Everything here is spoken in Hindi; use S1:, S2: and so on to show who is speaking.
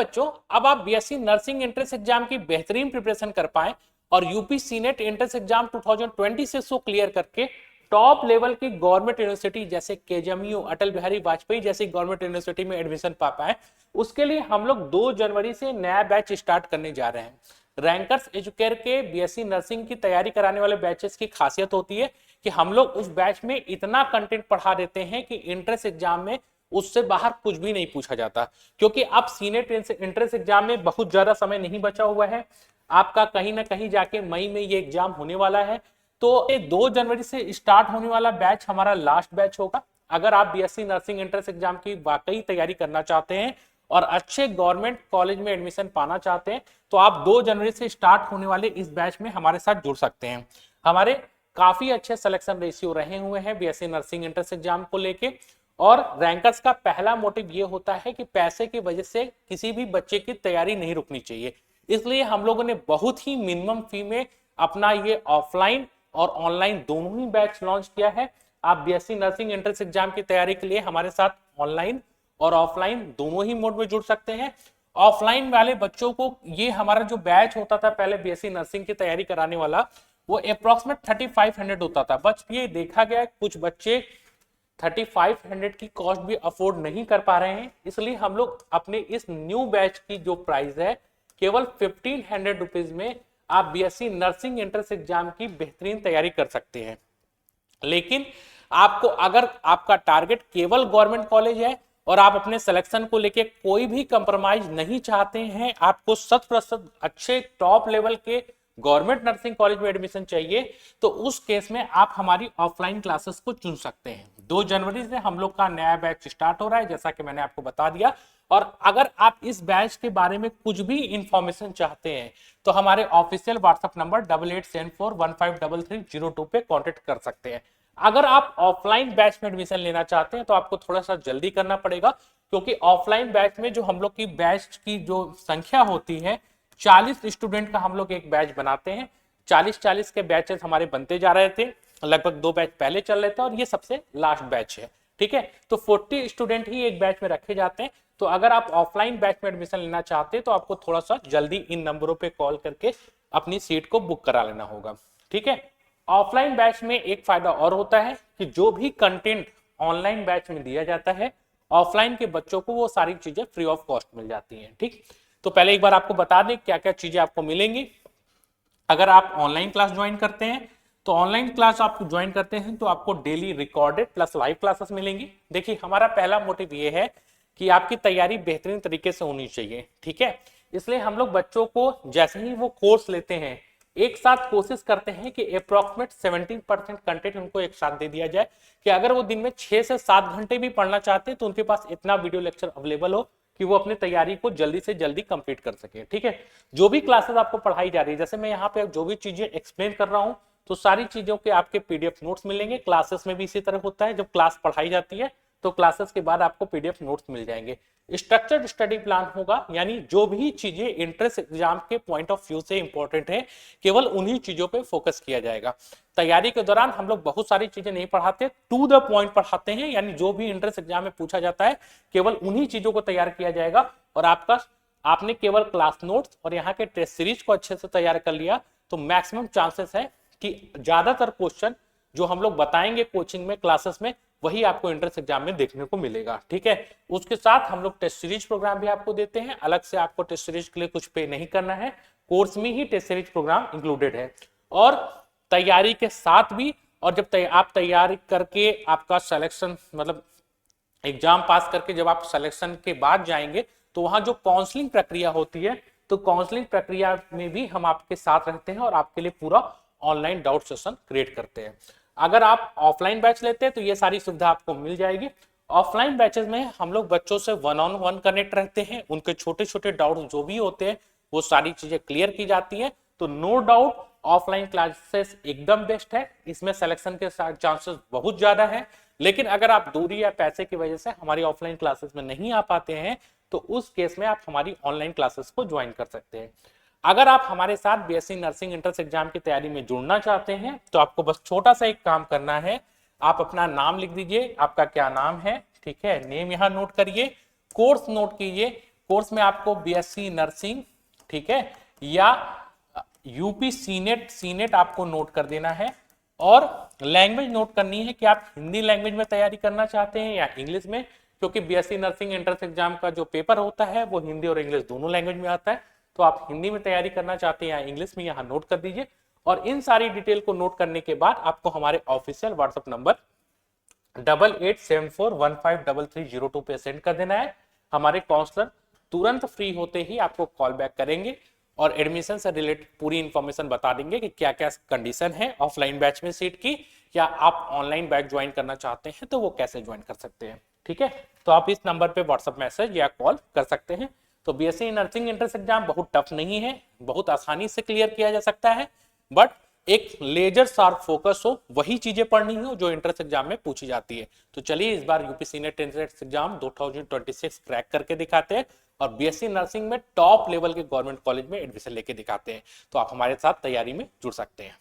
S1: बच्चों, अब आप बीएससी नर्सिंग एंट्रेंस एग्जाम की बेहतरीन प्रिपरेशन कर पाए और यूपी सीनेट एंट्रेंस एग्जाम 2026 को क्लियर करके टॉप लेवल की गवर्नमेंट यूनिवर्सिटी जैसे केजीएमयू, अटल बिहारी वाजपेयी जैसी गवर्नमेंट यूनिवर्सिटी में एडमिशन पा पाए, उसके लिए हम लोग 2 जनवरी से नया बैच स्टार्ट करने जा रहे हैं। रैंकर्स एजुकेयर के बीएससी नर्सिंग की तैयारी कराने वाले बैचेस की खासियत होती है कि हम लोग उस बैच में इतना कंटेंट पढ़ा देते हैं कि एंट्रेंस एग्जाम में उससे बाहर कुछ भी नहीं पूछा जाता, क्योंकि अब सीनेट एंट्रेंस एग्जाम में बहुत ज्यादा समय नहीं बचा हुआ है। आपका कहीं ना कहीं जाके मई में ये एग्जाम होने वाला है। तो 2 जनवरी से स्टार्ट होने वाला बैच हमारा लास्ट बैच होगा। अगर आप बीएससी नर्सिंग एंट्रेंस एग्जाम की वाकई तैयारी करना चाहते हैं और अच्छे गवर्नमेंट कॉलेज में एडमिशन पाना चाहते हैं तो आप 2 जनवरी से स्टार्ट होने वाले इस बैच में हमारे साथ जुड़ सकते हैं। हमारे काफी अच्छे सिलेक्शन रेशियो रहे हुए हैं बीएससी नर्सिंग एंट्रेंस एग्जाम को लेके, और रैंकर्स का पहला मोटिव ये होता है कि पैसे की वजह से किसी भी बच्चे की तैयारी नहीं रुकनी चाहिए। इसलिए हम लोगों ने बहुत ही मिनिमम फी में अपना ये ऑफलाइन और ऑनलाइन दोनों ही बैच लॉन्च किया है। आप बीएससी नर्सिंग एंट्रेंस एग्जाम की तैयारी के लिए हमारे साथ ऑनलाइन और ऑफलाइन दोनों ही मोड में जुड़ सकते हैं। ऑफलाइन वाले बच्चों को ये हमारा जो बैच होता था पहले बीएससी नर्सिंग की तैयारी कराने वाला, वो अप्रोक्सीमेट 3500 होता था। बस ये देखा गया कुछ बच्चे 3500 की कॉस्ट भी अफोर्ड नहीं कर पा रहे हैं, इसलिए हम लोग अपने इस न्यू बैच की जो प्राइस है केवल 1500 रुपीज में आप बीएससी नर्सिंग एंट्रेंस एग्जाम की बेहतरीन तैयारी कर सकते हैं। लेकिन आपको अगर आपका टारगेट केवल गवर्नमेंट कॉलेज है और आप अपने सिलेक्शन को लेके कोई भी कंप्रोमाइज नहीं चाहते हैं, आपको 100% अच्छे टॉप लेवल के गवर्नमेंट नर्सिंग कॉलेज में एडमिशन चाहिए, तो उस केस में आप हमारी ऑफलाइन क्लासेस को चुन सकते हैं। 2 जनवरी से हम लोग का नया बैच स्टार्ट हो रहा है, जैसा कि मैंने आपको बता दिया। और अगर आप इस बैच के बारे में कुछ भी इंफॉर्मेशन चाहते हैं तो हमारे ऑफिशियल व्हाट्सएप नंबर 8874153302 पे कांटेक्ट कर सकते हैं। अगर आप ऑफलाइन बैच में एडमिशन लेना चाहते हैं तो आपको थोड़ा सा जल्दी करना पड़ेगा, क्योंकि ऑफलाइन बैच में जो हम लोग की बैच की जो संख्या होती है 40 स्टूडेंट का हम लोग एक बैच बनाते हैं। 40-40 के बैचेस हमारे बनते जा रहे थे, लगभग 2 बैच पहले चल रहे थे और ये सबसे लास्ट बैच है। ठीक है, तो 40 स्टूडेंट ही एक बैच में रखे जाते हैं। तो अगर आप ऑफलाइन बैच में एडमिशन लेना चाहते हैं तो आपको थोड़ा सा जल्दी इन नंबरों पे कॉल करके अपनी सीट को बुक करा लेना होगा। ठीक है, ऑफलाइन बैच में एक फायदा और होता है कि जो भी कंटेंट ऑनलाइन बैच में दिया जाता है ऑफलाइन के बच्चों को वो सारी चीजें फ्री ऑफ कॉस्ट मिल जाती हैं। ठीक, तो पहले एक बार आपको बता दें क्या क्या चीजें आपको मिलेंगी। अगर आप ऑनलाइन क्लास ज्वाइन करते हैं तो ऑनलाइन क्लास आप ज्वाइन करते हैं तो आपको daily recorded plus live classes मिलेंगी। देखिए, हमारा पहला मोटिव ये है कि आपकी तैयारी बेहतरीन तरीके से होनी चाहिए। ठीक है, इसलिए हम लोग बच्चों को जैसे ही वो कोर्स लेते हैं एक साथ कोशिश करते हैं कि अप्रोक्सीमेट 70% कंटेंट उनको एक साथ दे दिया जाए, कि अगर वो दिन में 6 से 7 घंटे भी पढ़ना चाहते हैं तो उनके पास इतना वीडियो लेक्चर अवेलेबल हो कि वो अपनी तैयारी को जल्दी से जल्दी कंप्लीट कर सके। ठीक है, जो भी क्लासेस आपको पढ़ाई जा रही है, जैसे मैं यहाँ पे जो भी चीजें एक्सप्लेन कर रहा हूँ तो सारी चीजों के आपके पीडीएफ नोट्स मिलेंगे। क्लासेस में भी इसी तरह होता है, जब क्लास पढ़ाई जाती है तो क्लासेस के बाद आपको पीडीएफ नोट्स मिल जाएंगे। स्ट्रक्चर्ड स्टडी प्लान होगा, यानी जो भी चीजें एंट्रेंस एग्जाम के पॉइंट ऑफ व्यू से इंपॉर्टेंट है केवल उन्हीं चीजों पे फोकस किया जाएगा। तैयारी के दौरान हम लोग बहुत सारी चीजें नहीं पढ़ाते, टू द पॉइंट पढ़ाते हैं, यानी जो भी एंट्रेंस एग्जाम में पूछा जाता है केवल उन्हीं चीजों को तैयार किया जाएगा। और आपने केवल क्लास नोट्स और यहाँ के टेस्ट सीरीज को अच्छे से तैयार कर लिया तो मैक्सिमम चांसेस है कि ज्यादातर क्वेश्चन जो हम लोग बताएंगे कोचिंग में क्लासेस में वही आपको एंट्रेंस एग्जाम में देखने को मिलेगा। ठीक है, उसके साथ हम लोग टेस्ट सीरीज प्रोग्राम भी आपको देते हैं, अलग से आपको टेस्ट सीरीज के लिए कुछ पे नहीं करना है, कोर्स में ही टेस्ट सीरीज प्रोग्राम इंक्लूडेड है। और तैयारी के साथ भी, और जब आप तैयारी करके आपका सिलेक्शन मतलब एग्जाम पास करके जब आप सिलेक्शन के बाद जाएंगे तो वहां जो काउंसलिंग प्रक्रिया होती है तो काउंसलिंग प्रक्रिया में भी हम आपके साथ रहते हैं और आपके लिए पूरा ऑनलाइन डाउट सेशन क्रिएट करते हैं। अगर आप ऑफलाइन बैच लेते हैं तो ये सारी सुविधा आपको मिल जाएगी। ऑफलाइन बैचेस में हम लोग बच्चों से 1-on-1 कनेक्ट रहते हैं, उनके छोटे छोटे डाउट जो भी होते हैं वो सारी चीजें क्लियर की जाती हैं। तो नो डाउट ऑफलाइन क्लासेस एकदम बेस्ट है, इसमें सिलेक्शन के चांसेस बहुत ज्यादा है। लेकिन अगर आप दूरी या पैसे की वजह से हमारी ऑफलाइन क्लासेस में नहीं आ पाते हैं तो उस केस में आप हमारी ऑनलाइन क्लासेस को ज्वाइन कर सकते हैं। अगर आप हमारे साथ बीएससी नर्सिंग एंट्रेंस एग्जाम की तैयारी में जुड़ना चाहते हैं तो आपको बस छोटा सा एक काम करना है, आप अपना नाम लिख दीजिए, आपका क्या नाम है, ठीक है, नेम यहाँ नोट करिए, कोर्स नोट कीजिए, कोर्स में आपको बीएससी नर्सिंग, ठीक है, या यूपी सीनेट आपको नोट कर देना है। और लैंग्वेज नोट करनी है कि आप हिंदी लैंग्वेज में तैयारी करना चाहते हैं या इंग्लिश में, क्योंकि बीएससी नर्सिंग एंट्रेंस एग्जाम का जो पेपर होता है वो हिंदी और इंग्लिश दोनों लैंग्वेज में आता है। तो आप हिंदी में तैयारी करना चाहते हैं या इंग्लिश में, यहाँ नोट कर दीजिए। और इन सारी डिटेल को नोट करने के बाद आपको हमारे ऑफिशियल व्हाट्सएप नंबर 8874153302 पे सेंड कर देना है। हमारे काउंसलर तुरंत फ्री होते ही आपको कॉल बैक करेंगे और एडमिशन से रिलेटेड पूरी इंफॉर्मेशन बता देंगे कि क्या क्या कंडीशन है ऑफलाइन बैच में सीट की, या आप ऑनलाइन बैच ज्वाइन करना चाहते हैं तो वो कैसे ज्वाइन कर सकते हैं। ठीक है, तो आप इस नंबर पे व्हाट्सएप मैसेज या कॉल कर सकते हैं। तो बीएससी नर्सिंग एंट्रेंस एग्जाम बहुत टफ नहीं है, बहुत आसानी से क्लियर किया जा सकता है, बट एक लेजर शार्प फोकस हो, वही चीजें पढ़नी हो जो एंट्रेंस एग्जाम में पूछी जाती है। तो चलिए इस बार UP CNET entrance exam 2026 crack करके दिखाते हैं और बीएससी नर्सिंग में टॉप लेवल के गवर्नमेंट कॉलेज में एडमिशन लेके दिखाते हैं। तो आप हमारे साथ तैयारी में जुड़ सकते हैं।